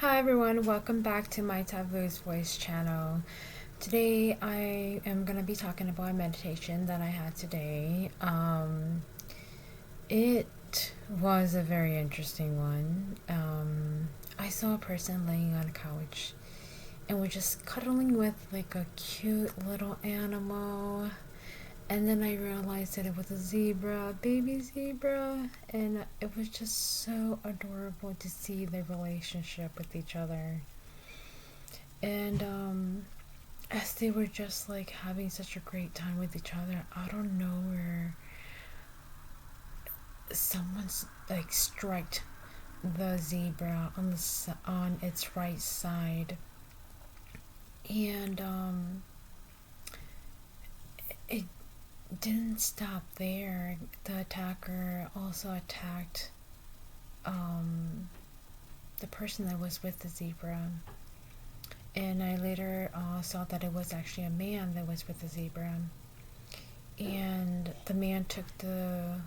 Hi everyone, welcome back to my Taboo's Voice channel. Today I am going to be talking about a meditation that I had today. It was a very interesting one. I saw a person laying on a couch and was just cuddling with like a cute little animal. And then I realized that it was a zebra, baby zebra, and it was just so adorable to see their relationship with each other. And as they were just like having such a great time with each other, out of nowhere, someone's like striked the zebra on its right side, and it didn't stop there. The attacker also attacked the person that was with the zebra. And I later saw that it was actually a man that was with the zebra. And the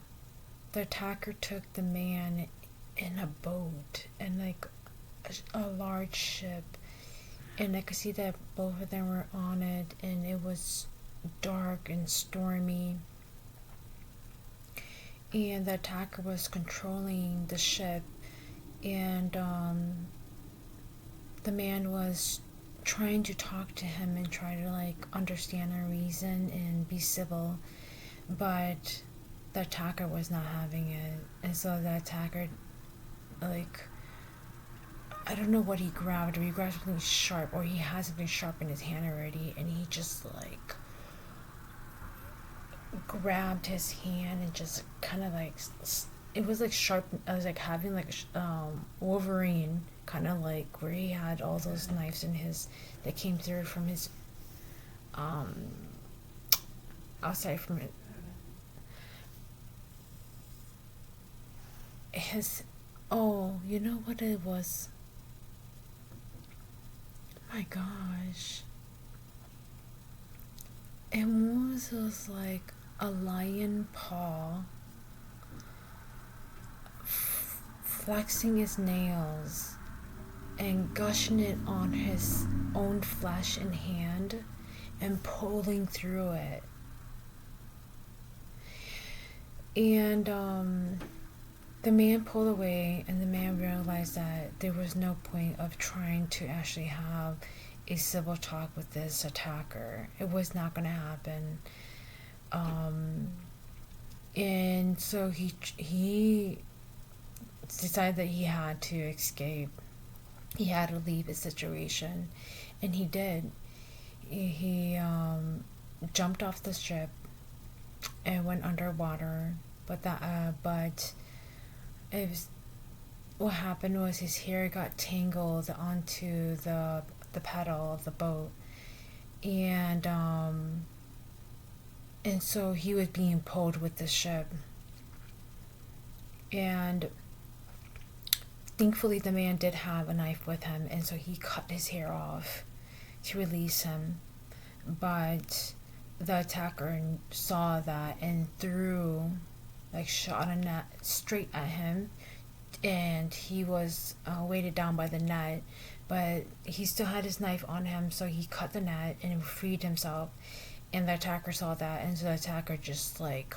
attacker took the man in a boat and like a large ship. And I could see that both of them were on it, and it was dark and stormy. And the attacker was controlling the ship, and the man was trying to talk to him and try to like understand the reason and be civil, but the attacker was not having it. And so the attacker, like, I don't know what he grabbed, or he grabbed something sharp, or he had something sharp in his hand already, and he just like grabbed his hand and just kind of like, it was like sharp. I was like having like Wolverine, kind of like where he had all those knives in his that came through from his outside from it, his, oh, you know what it was? My gosh, it was like a lion paw flexing his nails and gushing it on his own flesh and hand and pulling through it. And the man pulled away, and the man realized that there was no point of trying to actually have a civil talk with this attacker. It was not going to happen. And so he decided that he had to escape. He had to leave the situation, and he did. He jumped off the ship and went underwater, but it was, what happened was his hair got tangled onto the pedal of the boat, and so he was being pulled with the ship. And thankfully the man did have a knife with him, and so he cut his hair off to release him. But the attacker saw that and threw, like, shot a net straight at him, and he was weighted down by the net, but he still had his knife on him, so he cut the net and freed himself. And the attacker saw that, and so the attacker just like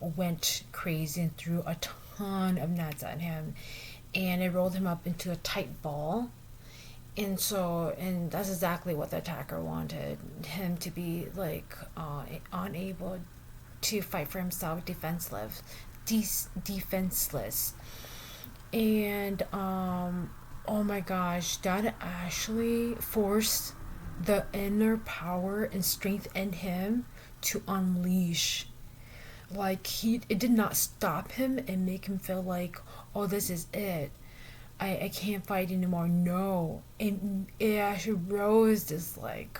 went crazy and threw a ton of nets at him, and it rolled him up into a tight ball. And that's exactly what the attacker wanted, him to be like unable to fight for himself, defenseless. And oh my gosh, that actually forced the inner power and strength in him to unleash. Like, it did not stop him and make him feel like, oh, this is it, I can't fight anymore. No, it actually rose this like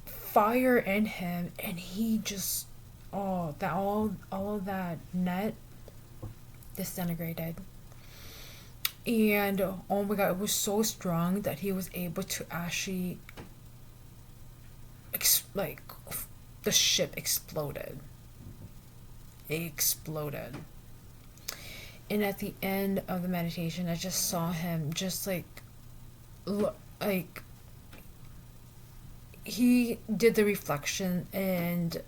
fire in him, and he just, oh, that all of that net disintegrated. And oh my god, it was so strong that he was able to actually like, the ship exploded. It exploded. And at the end of the meditation, I just saw him just like he did the reflection and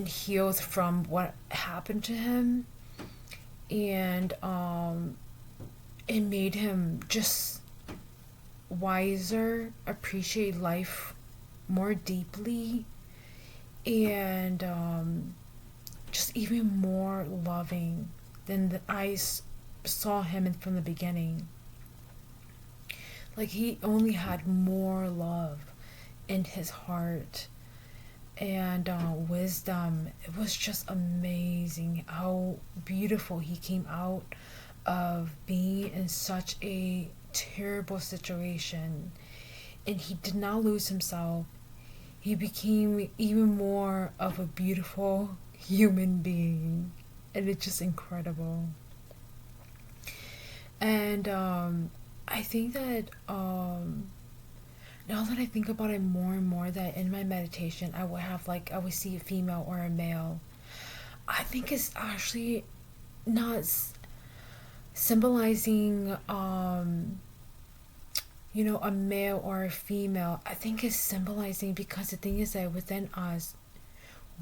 healed from what happened to him, and it made him just wiser, appreciate life more deeply, and just even more loving than I saw him from the beginning. Like, he only had more love in his heart and wisdom. It was just amazing how beautiful he came out of being in such a terrible situation, and he did not lose himself. He became even more of a beautiful human being, and it's just incredible. And I think that now that I think about it more and more, that in my meditation I would have, like, I would see a female or a male. I think it's actually not symbolizing a male or a female. I think it's symbolizing, because the thing is that within us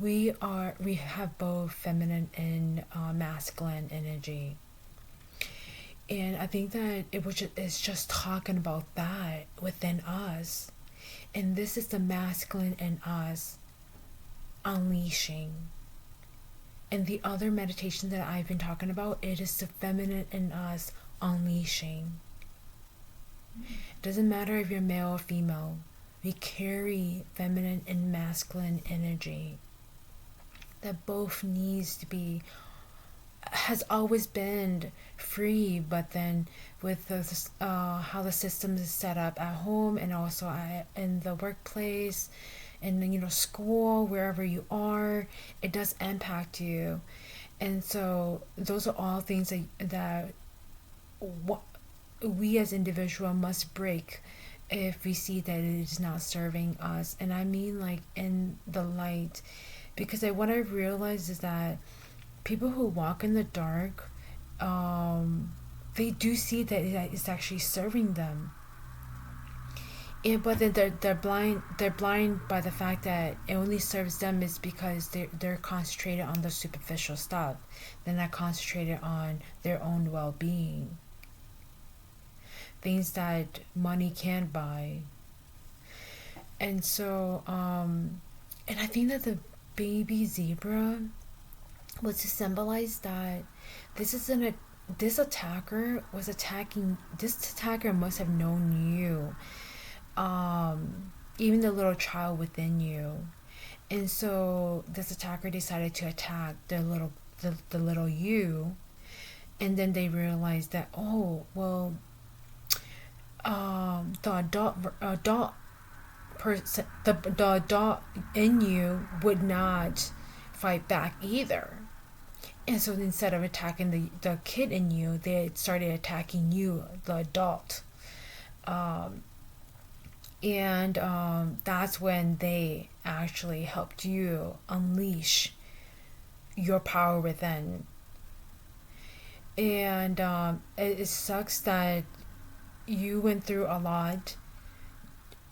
we have both feminine and masculine energy. And I think that it's just talking about that within us. And this is the masculine in us unleashing. And the other meditation that I've been talking about, it is the feminine in us unleashing. It doesn't matter if you're male or female. We carry feminine and masculine energy that both needs to be, has always been free, but then with how the system is set up at home, and also in the workplace, and school, wherever you are, it does impact you. And so those are all things that we as individual must break if we see that it is not serving us. And I mean, like, in the light, because what I realized is that people who walk in the dark, they do see that it's actually serving them. But then they're blind. They're blind by the fact that it only serves them, is because they're concentrated on the superficial stuff. They're not concentrated on their own well-being, things that money can't buy. And so, and I think that the baby zebra was to symbolize that this attacker was attacking. This attacker must have known you, even the little child within you. And so this attacker decided to attack the little you. And then they realized that, oh well, the adult person, the adult in you would not fight back either. And so instead of attacking the kid in you, they started attacking you, the adult. And that's when they actually helped you unleash your power within. And it sucks that you went through a lot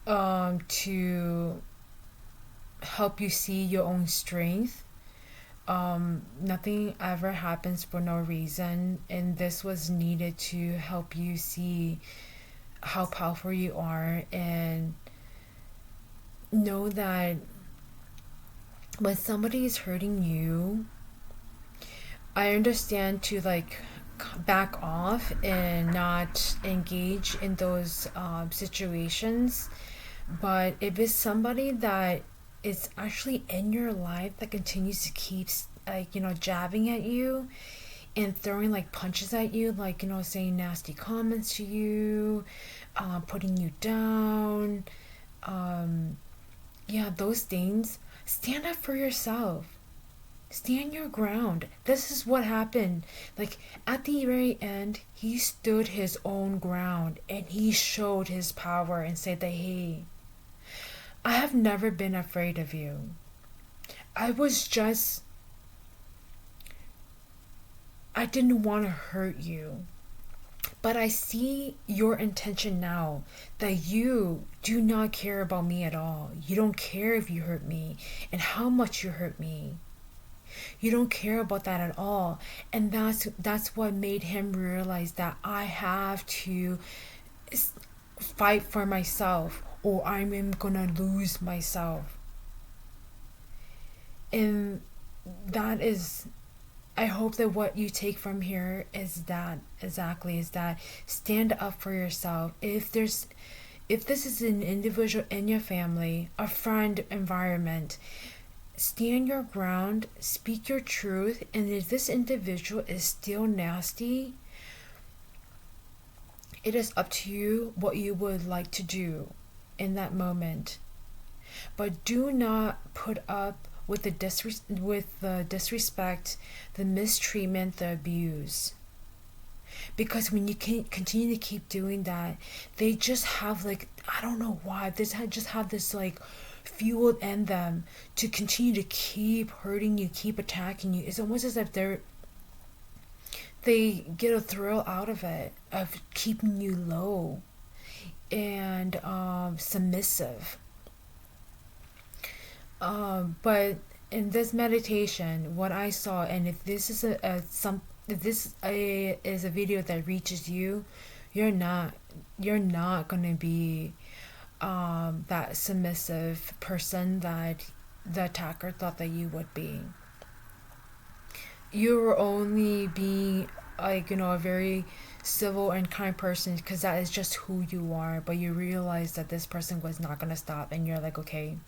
to help you see your own strength. Nothing ever happens for no reason, and this was needed to help you see how powerful you are, and know that when somebody is hurting you, I understand to, like, back off and not engage in those situations. But if it's somebody that is actually in your life that continues to keep, like, jabbing at you and throwing, like, punches at you, like, saying nasty comments to you, putting you down, those things, stand up for yourself. Stand your ground. This is what happened. Like, at the very end, he stood his own ground and he showed his power and said that, hey, I have never been afraid of you. I I didn't want to hurt you. But I see your intention now, that you do not care about me at all. You don't care if you hurt me and how much you hurt me. You don't care about that at all. And that's what made him realize that I have to fight for myself, or I'm gonna lose myself. And that is, I hope that what you take from here is that, exactly, is that stand up for yourself. If this is an individual in your family, a friend, environment, stand your ground, speak your truth. And if this individual is still nasty, it is up to you what you would like to do in that moment. But do not put up with the disrespect, the mistreatment, the abuse. Because when you can continue to keep doing that, they just have, like, I don't know why, just have this like fuel in them to continue to keep hurting you, keep attacking you. It's almost as if they get a thrill out of it, of keeping you low and submissive. But in this meditation, what I saw, and if this is is a video that reaches you, you're not gonna be that submissive person that the attacker thought that you would be. You're only being, like, a very civil and kind person because that is just who you are. But you realize that this person was not gonna stop, and you're like, okay,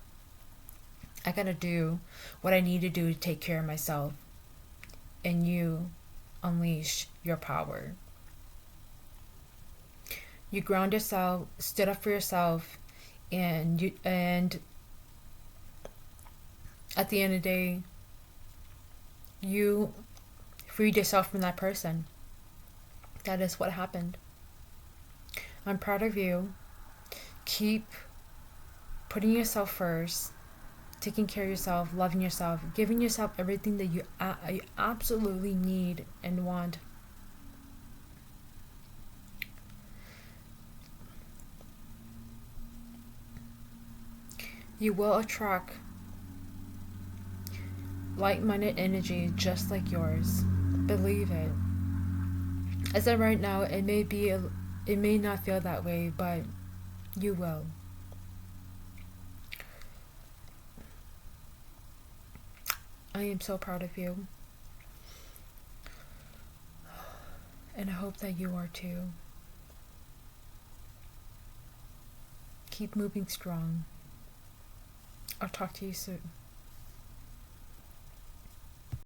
I gotta do what I need to do to take care of myself. And you unleash your power. You ground yourself, stood up for yourself, and at the end of the day, you freed yourself from that person. That is what happened. I'm proud of you. Keep putting yourself first, taking care of yourself, loving yourself, giving yourself everything that you absolutely need and want. You will attract like-minded energy just like yours. Believe it. As of right now, it may not feel that way, but you will. I am so proud of you. And I hope that you are too. Keep moving strong. I'll talk to you soon.